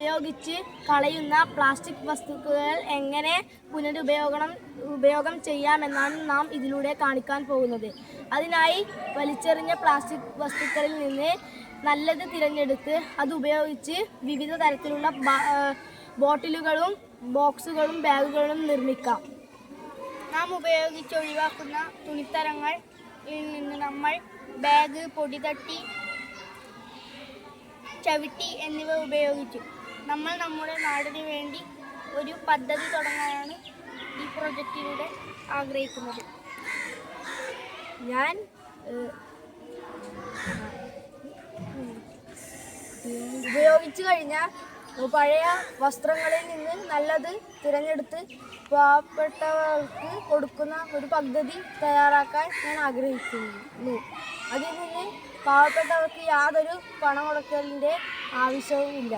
ഉപയോഗിച്ച് കളയുന്ന പ്ലാസ്റ്റിക് വസ്തുക്കൾ എങ്ങനെ ഉപയോഗം ചെയ്യാമെന്നാണ് നാം ഇതിലൂടെ കാണിക്കാൻ പോകുന്നത്. അതിനായി വലിച്ചെറിഞ്ഞ പ്ലാസ്റ്റിക് വസ്തുക്കളിൽ നിന്ന് നല്ലത് തിരഞ്ഞെടുത്ത് അത് ഉപയോഗിച്ച് വിവിധ തരത്തിലുള്ള ബോട്ടിലുകളും ബോക്സുകളും ബാഗുകളും നിർമ്മിക്കാം. നാം ഉപയോഗിച്ച് ഒഴിവാക്കുന്ന തുണിത്തരങ്ങളിൽ നിന്ന് നമ്മൾ ബാഗ്, പൊടിതട്ടി, ചവിട്ടി എന്നിവ ഉപയോഗിച്ച് നമ്മൾ നമ്മുടെ നാടിന് വേണ്ടി ഒരു പദ്ധതി തുടങ്ങാനാണ് ഈ പ്രൊജക്റ്റിലൂടെ ആഗ്രഹിക്കുന്നത്. ഞാൻ ഉപയോഗിച്ചു കഴിഞ്ഞ പഴയ വസ്ത്രങ്ങളിൽ നിന്ന് നല്ലത് തിരഞ്ഞെടുത്ത് പാവപ്പെട്ടവർക്ക് കൊടുക്കുന്ന ഒരു പദ്ധതി തയ്യാറാക്കാൻ ഞാൻ ആഗ്രഹിക്കുന്നു. അതിൽ നിന്ന് പാവപ്പെട്ടവർക്ക് യാതൊരു പണമുടക്കലിൻ്റെ ആവശ്യവുമില്ല.